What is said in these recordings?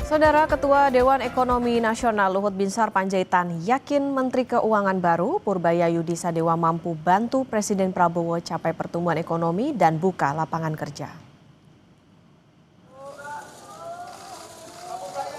Saudara Ketua Dewan Ekonomi Nasional Luhut Binsar Panjaitan yakin Menteri Keuangan baru Purbaya Yudi Sadewa mampu bantu Presiden Prabowo capai pertumbuhan ekonomi dan buka lapangan kerja.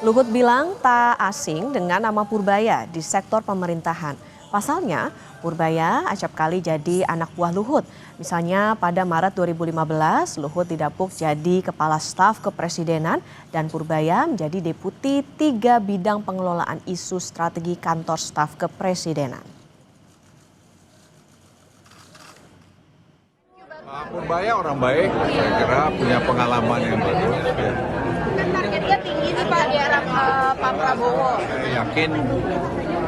Luhut bilang tak asing dengan nama Purbaya di sektor pemerintahan. Pasalnya, Purbaya acap kali jadi anak buah Luhut. Misalnya pada Maret 2015, Luhut didapuk jadi Kepala Staf Kepresidenan dan Purbaya menjadi Deputi 3 bidang pengelolaan isu strategi Kantor Staf Kepresidenan. Pak Purbaya orang baik, saya kira punya pengalaman yang bagus. Ya. Targetnya tinggi nih Pak di arah Pak Prabowo. Saya yakin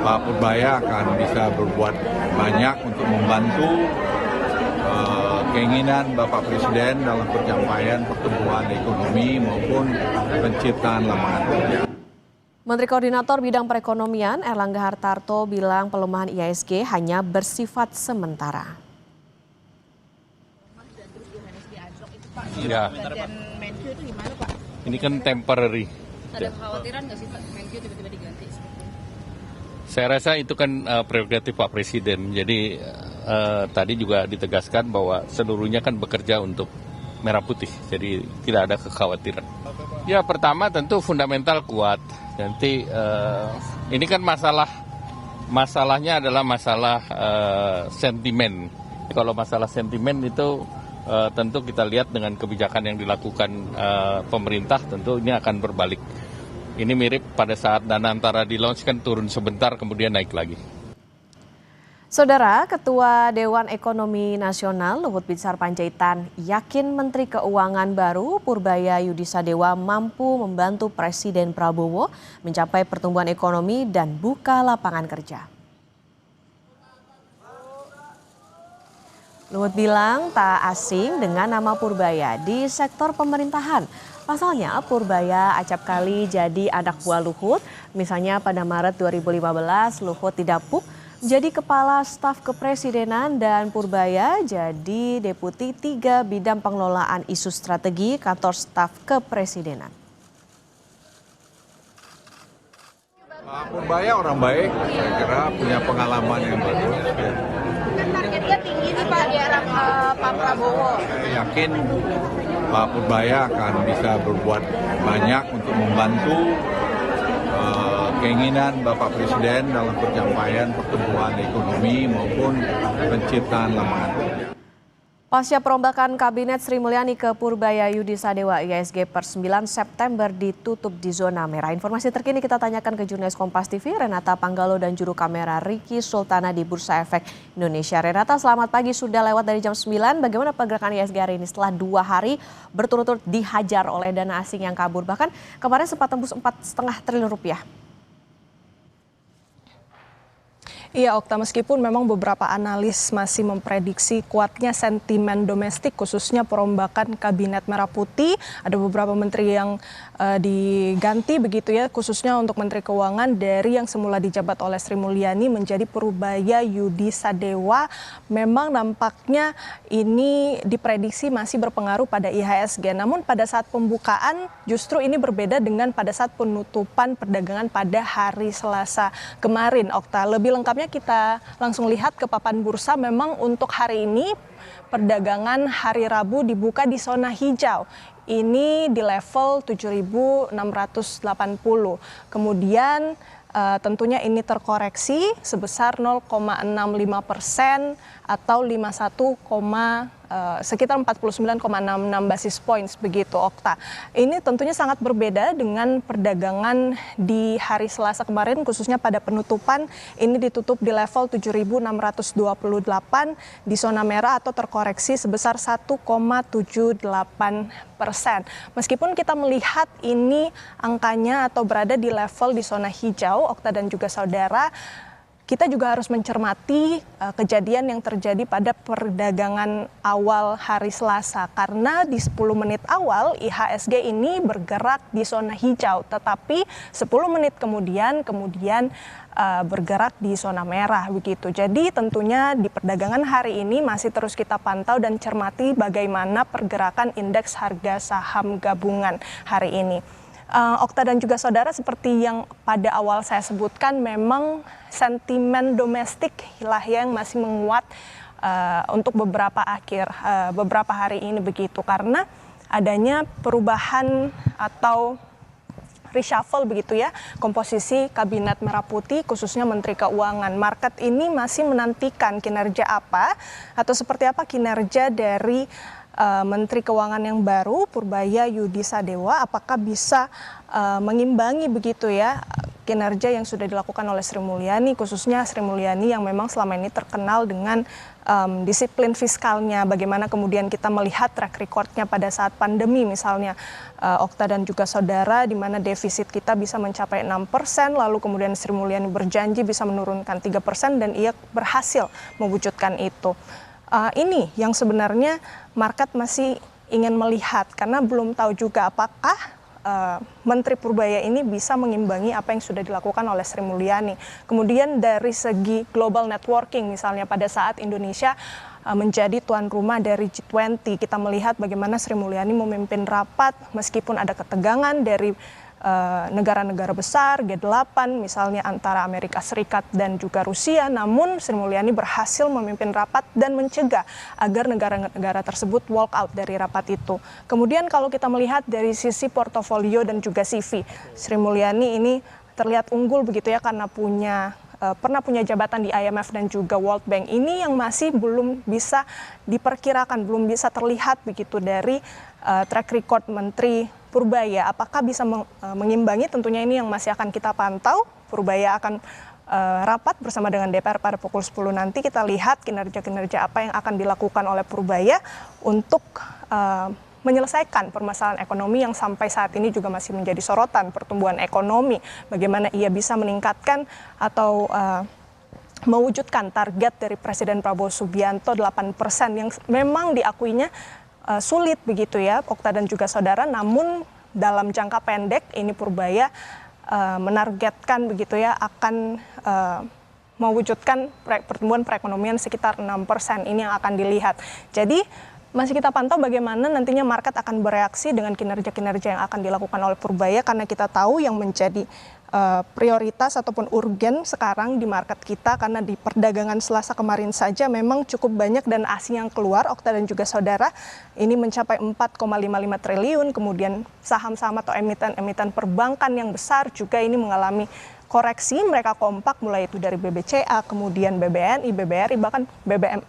Pak Purbaya akan bisa berbuat banyak untuk membantu keinginan Bapak Presiden dalam pencapaian pertumbuhan ekonomi maupun penciptaan lapangan kerja. Menteri Koordinator Bidang Perekonomian Erlangga Hartarto bilang pelemahan IHSG hanya bersifat sementara. Ya. Dan Menkyu itu gimana Pak? Ini kan temporary. Ada kekhawatiran nggak sih Pak Menkyu tiba-tiba diganti? Saya rasa itu kan prerogatif Pak Presiden. Jadi tadi juga ditegaskan bahwa seluruhnya kan bekerja untuk merah putih. Jadi tidak ada kekhawatiran. Ya pertama tentu fundamental kuat. Nanti ini kan masalahnya adalah masalah sentimen. Kalau masalah sentimen itu tentu kita lihat dengan kebijakan yang dilakukan pemerintah tentu ini akan berbalik. Ini mirip pada saat dana antara di launch kan turun sebentar kemudian naik lagi. Saudara Ketua Dewan Ekonomi Nasional Luhut Binsar Panjaitan yakin Menteri Keuangan baru Purbaya Yudi Sadewa mampu membantu Presiden Prabowo mencapai pertumbuhan ekonomi dan buka lapangan kerja. Luhut bilang tak asing dengan nama Purbaya di sektor pemerintahan. Pasalnya Purbaya acap kali jadi anak buah Luhut. Misalnya pada Maret 2015 Luhut didapuk jadi Kepala Staf Kepresidenan dan Purbaya jadi Deputi 3 bidang pengelolaan isu strategi Kantor Staf Kepresidenan. Pak Purbaya orang baik, saya kira punya pengalaman yang bagus. Ya. Targetnya tinggi nih Pak di arah Pak Prabowo. Saya yakin Pak Purbaya akan bisa berbuat banyak untuk membantu keinginan Bapak Presiden dalam pencapaian pertumbuhan ekonomi maupun penciptaan lapangan kerja. Pasca perombakan Kabinet Sri Mulyani ke Purbaya Yudi Sadewa, IHSG per 9 September ditutup di zona merah. Informasi terkini kita tanyakan ke jurnalis Kompas TV Renata Panggalo dan juru kamera Ricky Sultana di Bursa Efek Indonesia. Renata, selamat pagi, sudah lewat dari jam 9. Bagaimana pergerakan IHSG hari ini setelah 2 hari berturut-turut dihajar oleh dana asing yang kabur? Bahkan kemarin sempat tembus 4,5 triliun rupiah. Iya Okta, meskipun memang beberapa analis masih memprediksi kuatnya sentimen domestik khususnya perombakan Kabinet Merah Putih, ada beberapa menteri yang diganti begitu ya, khususnya untuk Menteri Keuangan dari yang semula dijabat oleh Sri Mulyani menjadi Purbaya Yudi Sadewa. Memang nampaknya ini diprediksi masih berpengaruh pada IHSG. Namun pada saat pembukaan justru ini berbeda dengan pada saat penutupan perdagangan pada hari Selasa kemarin. Okta, lebih lengkapnya kita langsung lihat ke papan bursa. Memang untuk hari ini perdagangan hari Rabu dibuka di zona hijau. Ini di level 7.680. Kemudian tentunya ini terkoreksi sebesar 0,65% atau 51, sekitar 49,66 basis points begitu Okta. Ini tentunya sangat berbeda dengan perdagangan di hari Selasa kemarin, khususnya pada penutupan ini ditutup di level 7.628 di zona merah atau terkoreksi sebesar 1,78%. Meskipun kita melihat ini angkanya atau berada di level di zona hijau, Okta dan juga saudara, kita juga harus mencermati kejadian yang terjadi pada perdagangan awal hari Selasa. Karena di 10 menit awal IHSG ini bergerak di zona hijau. Tetapi 10 menit kemudian bergerak di zona merah begitu. Jadi tentunya di perdagangan hari ini masih terus kita pantau dan cermati bagaimana pergerakan indeks harga saham gabungan hari ini. Okta dan juga saudara, seperti yang pada awal saya sebutkan, memang sentimen domestik lah yang masih menguat untuk beberapa hari ini begitu, karena adanya perubahan atau reshuffle begitu ya, komposisi Kabinet Merah Putih khususnya Menteri Keuangan. Market ini masih menantikan kinerja apa atau seperti apa kinerja dari Menteri Keuangan yang baru Purbaya Yudi Sadewa, apakah bisa mengimbangi begitu ya kinerja yang sudah dilakukan oleh Sri Mulyani, khususnya Sri Mulyani yang memang selama ini terkenal dengan disiplin fiskalnya. Bagaimana kemudian kita melihat track recordnya pada saat pandemi misalnya, Okta dan juga saudara, di mana defisit kita bisa mencapai 6%, lalu kemudian Sri Mulyani berjanji bisa menurunkan 3% dan ia berhasil mewujudkan itu. Ini yang sebenarnya market masih ingin melihat, karena belum tahu juga apakah Menteri Purbaya ini bisa mengimbangi apa yang sudah dilakukan oleh Sri Mulyani. Kemudian dari segi global networking misalnya, pada saat Indonesia menjadi tuan rumah dari G20, kita melihat bagaimana Sri Mulyani memimpin rapat meskipun ada ketegangan dari negara-negara besar G8 misalnya antara Amerika Serikat dan juga Rusia, namun Sri Mulyani berhasil memimpin rapat dan mencegah agar negara-negara tersebut walk out dari rapat itu. Kemudian kalau kita melihat dari sisi portofolio dan juga CV, Sri Mulyani ini terlihat unggul begitu ya, karena pernah punya jabatan di IMF dan juga World Bank. Ini yang masih belum bisa diperkirakan, belum bisa terlihat begitu dari track record Menteri Purbaya. Apakah bisa mengimbangi? Tentunya ini yang masih akan kita pantau. Purbaya akan rapat bersama dengan DPR pada pukul 10 nanti. Kita lihat kinerja-kinerja apa yang akan dilakukan oleh Purbaya untuk menyelesaikan permasalahan ekonomi yang sampai saat ini juga masih menjadi sorotan, pertumbuhan ekonomi. Bagaimana ia bisa meningkatkan atau mewujudkan target dari Presiden Prabowo Subianto 8% yang memang diakuinya sulit begitu ya, Okta dan juga saudara. Namun dalam jangka pendek ini Purbaya menargetkan begitu ya akan mewujudkan pertumbuhan perekonomian sekitar 6%. Ini yang akan dilihat. Jadi masih kita pantau bagaimana nantinya market akan bereaksi dengan kinerja-kinerja yang akan dilakukan oleh Purbaya, karena kita tahu yang menjadi prioritas ataupun urgen sekarang di market kita, karena di perdagangan Selasa kemarin saja memang cukup banyak dan asing yang keluar, Okta dan juga saudara, ini mencapai 4,55 triliun, kemudian saham-saham atau emiten-emiten perbankan yang besar juga ini mengalami koreksi. Mereka kompak mulai itu dari BBCA, kemudian BBNI, BBRI, bahkan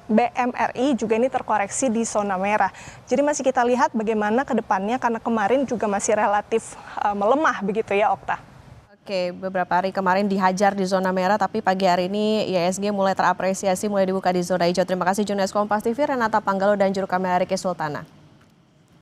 BMRI juga ini terkoreksi di zona merah. Jadi masih kita lihat bagaimana ke depannya, karena kemarin juga masih relatif melemah begitu ya, Okta. Oke, beberapa hari kemarin dihajar di zona merah, tapi pagi hari ini IHSG mulai terapresiasi, mulai dibuka di zona hijau. Terima kasih jurnalis Kompas TV Renata Panggalo dan juru kamera Riki Sultana.